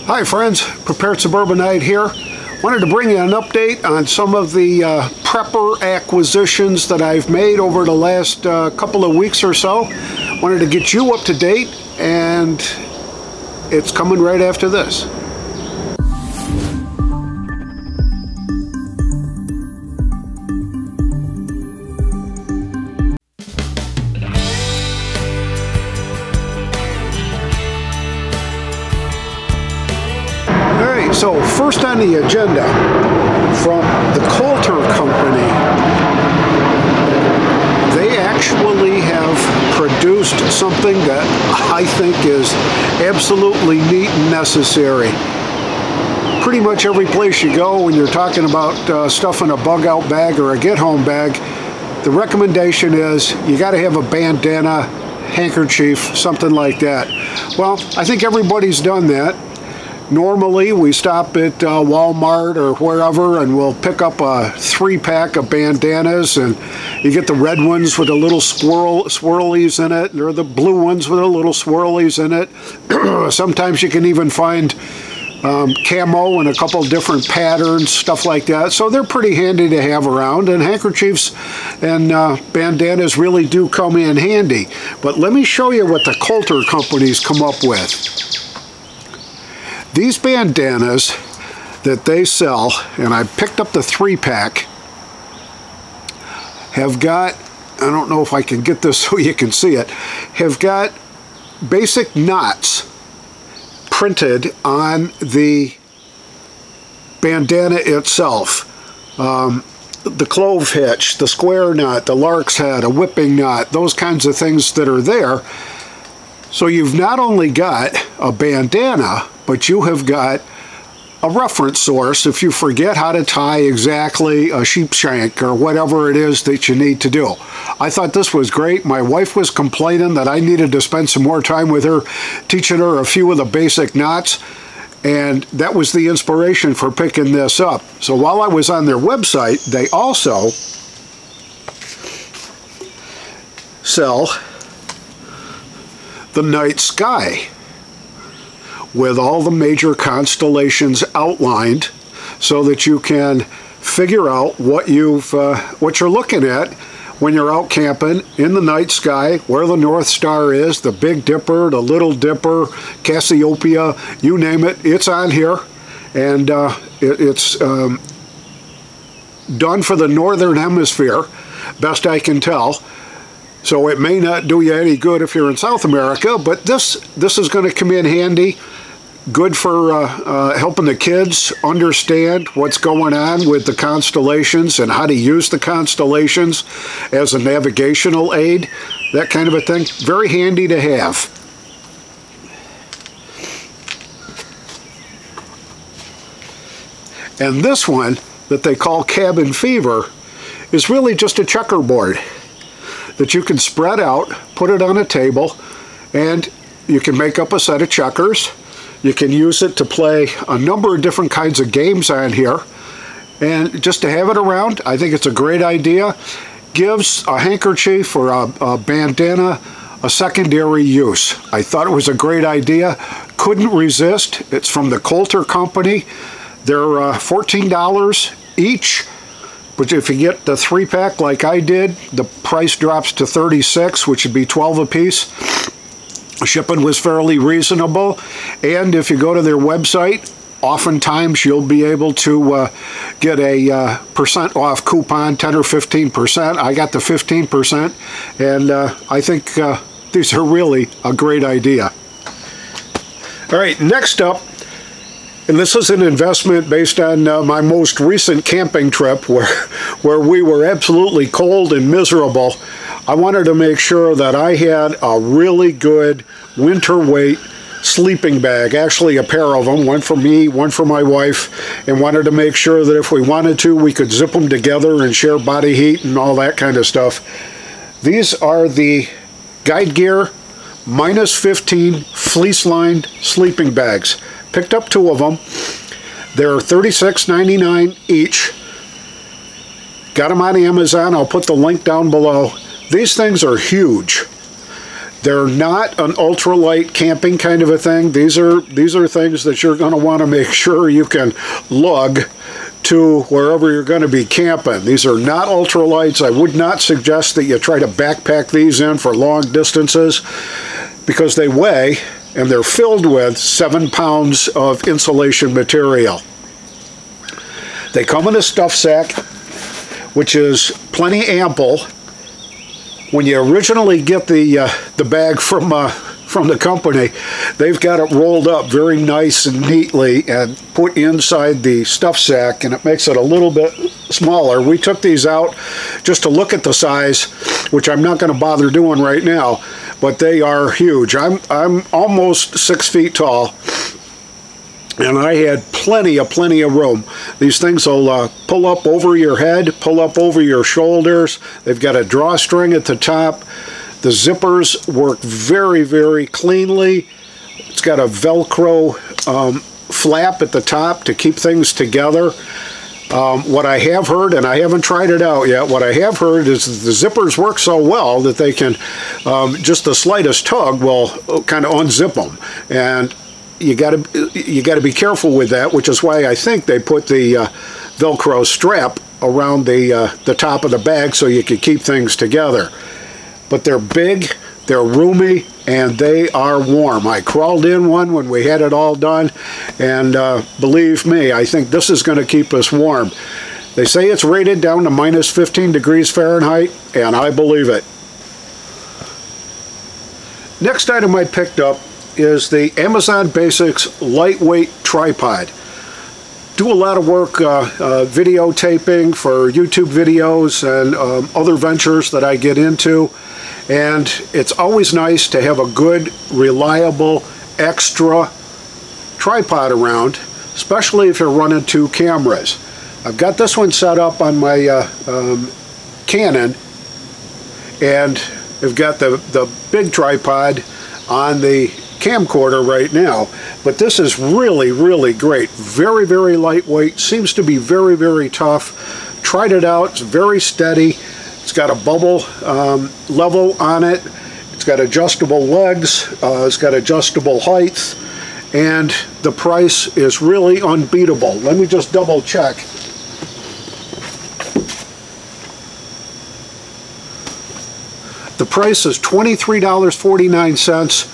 Hi friends, Prepared Suburbanite here. Wanted to bring you an update on some of the prepper acquisitions that I've made over the last couple of weeks or so. Wanted to get you up to date, and it's coming right after this. So first on the agenda, from the Coulter Company, they actually have produced something that I think is absolutely neat and necessary. Pretty much every place you go when you're talking about stuff in a bug out bag or a get home bag, the recommendation is you got to have a bandana, handkerchief, something like that. Well, I think everybody's done that. Normally we stop at Walmart or wherever and we'll pick up a 3-pack of bandanas, and you get the red ones with the little swirlies in it, or the blue ones with the little swirlies in it. Sometimes you can even find camo in a couple different patterns, stuff like that. So they're pretty handy to have around, and handkerchiefs and bandanas really do come in handy. But let me show you what the Coulter Company's come up with. These bandanas that they sell, and I picked up the 3-pack, have got, I don't know if I can get this so you can see it, have got basic knots printed on the bandana itself. The clove hitch, the square knot, the lark's head, a whipping knot, those kinds of things that are there. So you've not only got a bandana, but you have got a reference source if you forget how to tie exactly a sheepshank or whatever it is that you need to do. I thought this was great. My wife was complaining that I needed to spend some more time with her, teaching her a few of the basic knots, and that was the inspiration for picking this up. So while I was on their website, they also sell the night sky with all the major constellations outlined, so that you can figure out what you're looking at when you're out camping in the night sky, where the North Star is, the Big Dipper, the Little Dipper, Cassiopeia, you name it, it's on here. And it's done for the Northern Hemisphere, best I can tell. So it may not do you any good if you're in South America, but this is going to come in handy. Good for helping the kids understand what's going on with the constellations and how to use the constellations as a navigational aid, that kind of a thing. Very handy to have. And this one that they call Cabin Fever is really just a checkerboard that you can spread out, put it on a table, and you can make up a set of checkers. You can use it to play a number of different kinds of games on here, and just to have it around, I think it's a great idea. Gives a handkerchief or a bandana a secondary use. I thought it was a great idea. Couldn't resist. It's from the Coulter Company. They're $14 each, but if you get the 3-pack like I did, the price drops to $36, which would be 12 a piece. Shipping was fairly reasonable, and if you go to their website, oftentimes you'll be able to get a percent off coupon, 10 or 15%. I got the 15%, and I think these are really a great idea. All right, next up, and this is an investment based on my most recent camping trip where we were absolutely cold and miserable. I wanted to make sure that I had a really good winter weight sleeping bag, actually a pair of them, one for me, one for my wife, and wanted to make sure that if we wanted to, we could zip them together and share body heat and all that kind of stuff. These are the Guide Gear -15 fleece-lined sleeping bags. Picked up 2 of them. They're $36.99 each. Got them on Amazon. I'll put the link down below. These things are huge. They're not an ultralight camping kind of a thing. These are things that you're going to want to make sure you can lug to wherever you're going to be camping. These are not ultralights. I would not suggest that you try to backpack these in for long distances because they weigh, and they're filled with 7 pounds of insulation material. They come in a stuff sack, which is plenty ample. When you originally get the bag from the company, they've got it rolled up very nice and neatly and put inside the stuff sack, and it makes it a little bit smaller. We took these out just to look at the size, which I'm not going to bother doing right now, but they are huge. I'm almost 6 feet tall, and I had plenty of room. These things will pull up over your head, pull up over your shoulders. They've got a drawstring at the top. The zippers work very, very cleanly. It's got a Velcro flap at the top to keep things together. What I have heard, and I haven't tried it out yet, what I have heard is that the zippers work so well that they can, just the slightest tug will kind of unzip them. And you got to be careful with that, which is why I think they put the Velcro strap around the top of the bag so you can keep things together. But they're big, they're roomy, and they are warm. I crawled in one when we had it all done, and believe me, I think this is going to keep us warm. They say it's rated down to minus 15 degrees Fahrenheit, and I believe it. Next item I picked up is the Amazon Basics lightweight tripod. Do a lot of work videotaping for YouTube videos and other ventures that I get into, and it's always nice to have a good, reliable, extra tripod around, especially if you're running 2 cameras. I've got this one set up on my Canon, and I've got the big tripod on the camcorder right now, but this is really, really great. Very, very lightweight, seems to be very, very tough. Tried it out, it's very steady. It's got a bubble level on it. It's got adjustable legs, it's got adjustable height, and the price is really unbeatable. Let me just double check. The price is $23.49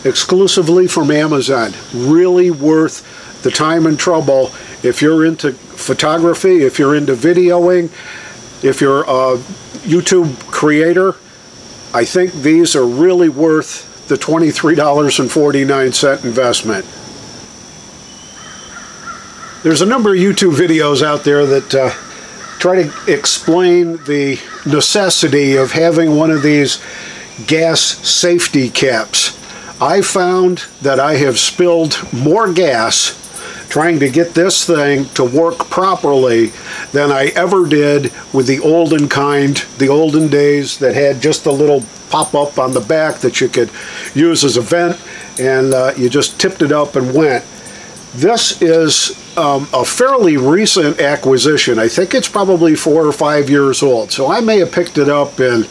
exclusively from Amazon. Really worth the time and trouble if you're into photography, if you're into videoing, if you're a YouTube creator. I think these are really worth the $23.49 investment. There's a number of YouTube videos out there that try to explain the necessity of having one of these gas safety caps. I found that I have spilled more gas trying to get this thing to work properly than I ever did with the olden kind, the olden days that had just a little pop-up on the back that you could use as a vent, and you just tipped it up and went. This is a fairly recent acquisition. I think it's probably 4 or 5 years old, so I may have picked it up in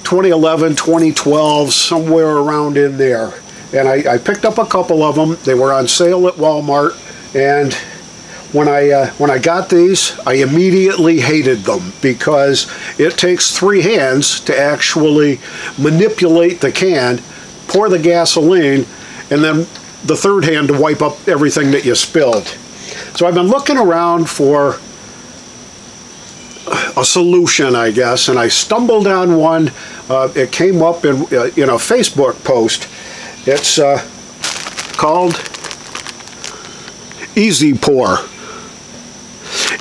2011, 2012, somewhere around in there. And I picked up a couple of them. They were on sale at Walmart, and when I got these, I immediately hated them because it takes 3 hands to actually manipulate the can, pour the gasoline, and then the 3rd hand to wipe up everything that you spilled. So I've been looking around for a solution, I guess, and I stumbled on one. It came up in a Facebook post. It's called Easy Pour,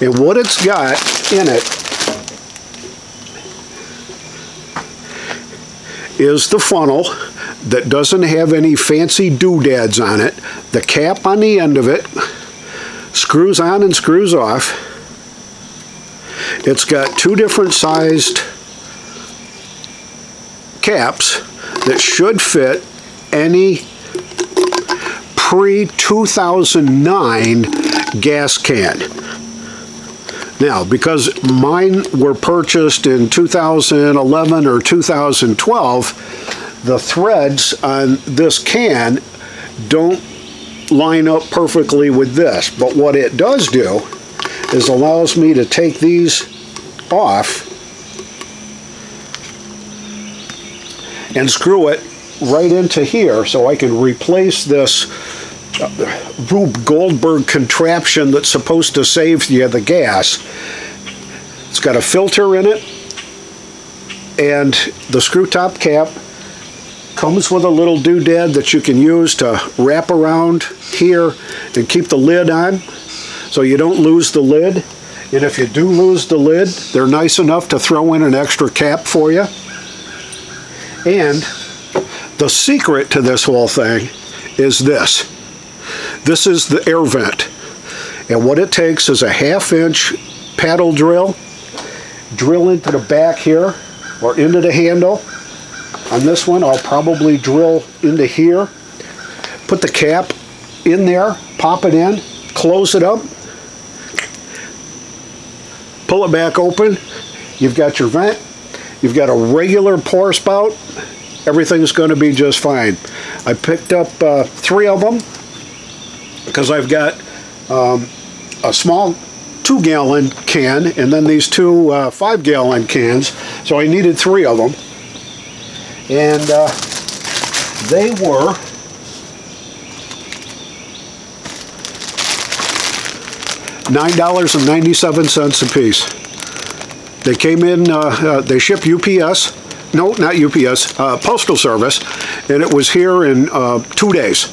and what it's got in it is the funnel that doesn't have any fancy doodads on it. The cap on the end of it screws on and screws off. It's got 2 different sized caps that should fit any pre-2009 gas can. Now, because mine were purchased in 2011 or 2012, the threads on this can don't line up perfectly with this, but what it does do is allows me to take these off and screw it right into here so I can replace this Rube Goldberg contraption that's supposed to save you the gas. It's got a filter in it, and the screw top cap comes with a little doodad that you can use to wrap around here and keep the lid on so you don't lose the lid. And if you do lose the lid, they're nice enough to throw in an extra cap for you. And the secret to this whole thing is this. This is the air vent. And what it takes is a 1/2 inch paddle drill into the back here or into the handle. On this one, I'll probably drill into here. Put the cap in there, pop it in, close it up, pull it back open. You've got your vent. You've got a regular pour spout. Everything's going to be just fine. I picked up 3 of them because I've got a small 2-gallon can and then these 2 5-gallon cans, so I needed 3 of them. And they were $9.97 a piece. They came in, they ship UPS. No, not UPS, Postal Service, and it was here in 2 days,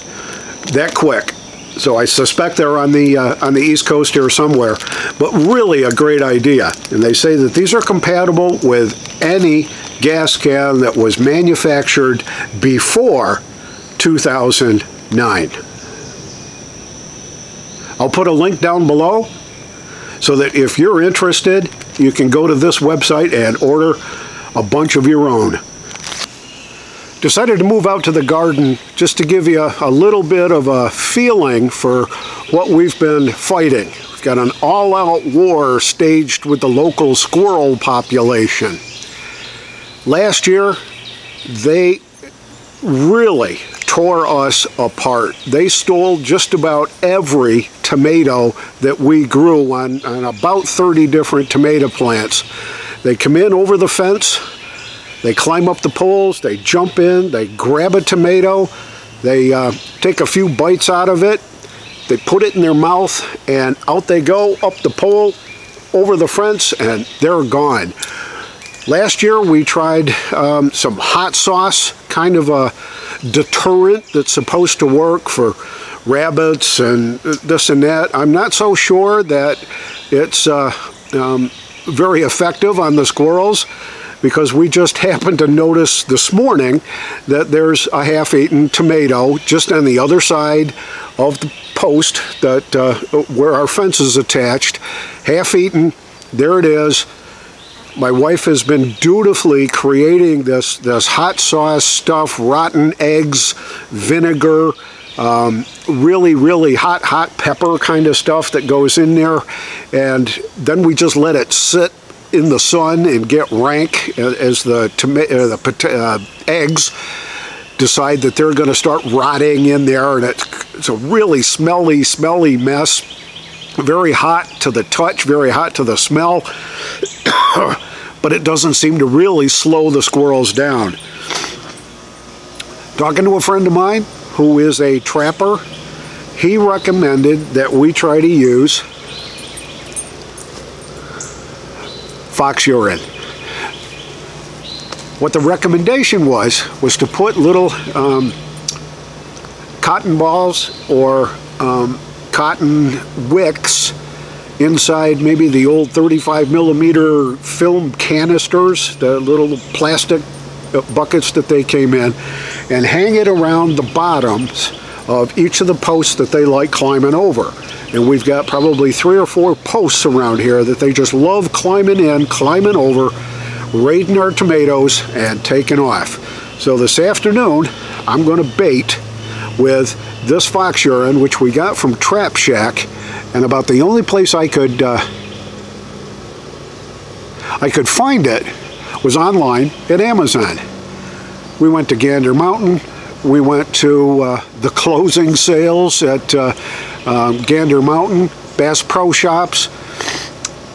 that quick. So I suspect they're on the East Coast here somewhere, but really a great idea. And they say that these are compatible with any gas can that was manufactured before 2009. I'll put a link down below so that if you're interested, you can go to this website and order a bunch of your own. Decided to move out to the garden just to give you a little bit of a feeling for what we've been fighting. We've got an all-out war staged with the local squirrel population. Last year, they really tore us apart. They stole just about every tomato that we grew on about 30 different tomato plants. They come in over the fence, they climb up the poles, they jump in, they grab a tomato, they take a few bites out of it, they put it in their mouth, and out they go up the pole, over the fence, and they're gone. Last year we tried some hot sauce, kind of a deterrent that's supposed to work for rabbits and this and that. I'm not so sure that it's very effective on the squirrels, because we just happened to notice this morning that there's a half-eaten tomato just on the other side of the post that where our fence is attached. Half-eaten, there it is. My wife has been dutifully creating this hot sauce stuff, rotten eggs, vinegar, really hot pepper kind of stuff that goes in there, and then we just let it sit in the sun and get rank as the eggs decide that they're going to start rotting in there, and it's a really smelly mess. Very hot to the touch, very hot to the smell, but it doesn't seem to really slow the squirrels down. Talking to a friend of mine who is a trapper, he recommended that we try to use fox urine. What the recommendation was to put little cotton balls or cotton wicks inside maybe the old 35mm film canisters, the little plastic buckets that they came in, and hang it around the bottoms of each of the posts that they like climbing over. And we've got probably 3 or 4 posts around here that they just love climbing in, climbing over, raiding our tomatoes, and taking off. So this afternoon, I'm going to bait with this fox urine, which we got from Trap Shack, and about the only place I could find it was online at Amazon. We went to Gander Mountain. We went to the closing sales at Gander Mountain, Bass Pro Shops,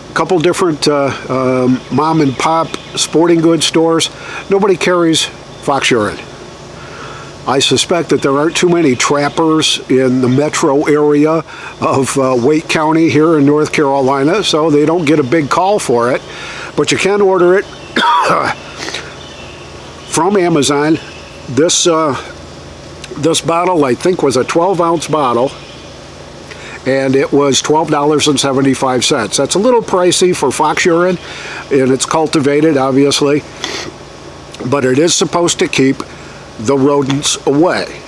a couple different mom and pop sporting goods stores. Nobody carries fox urine. I suspect that there aren't too many trappers in the metro area of Wake County here in North Carolina, so they don't get a big call for it. But you can order it from Amazon. This bottle, I think, was a 12-ounce bottle, and it was $12.75. That's a little pricey for fox urine, and it's cultivated, obviously, but it is supposed to keep the rodents away.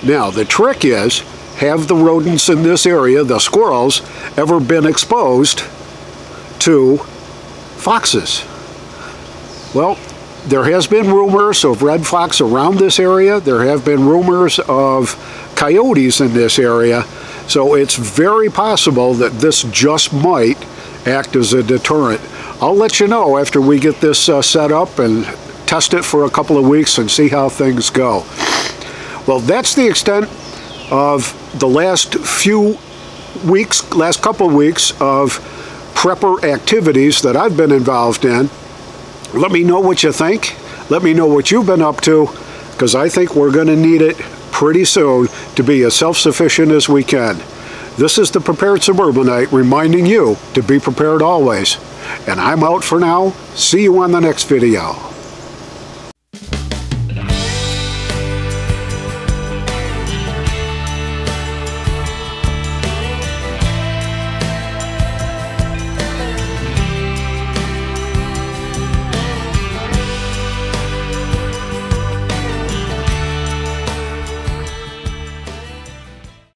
Now, the trick is, have the rodents in this area, the squirrels, ever been exposed to foxes? Well, there has been rumors of red fox around this area. There have been rumors of coyotes in this area. So it's very possible that this just might act as a deterrent. I'll let you know after we get this set up and test it for a couple of weeks and see how things go. Well, that's the extent of the last couple of weeks of prepper activities that I've been involved in. Let me know what you think. Let me know what you've been up to, because I think we're going to need it pretty soon to be as self-sufficient as we can. This is the Prepared Suburbanite reminding you to be prepared always. And I'm out for now. See you on the next video.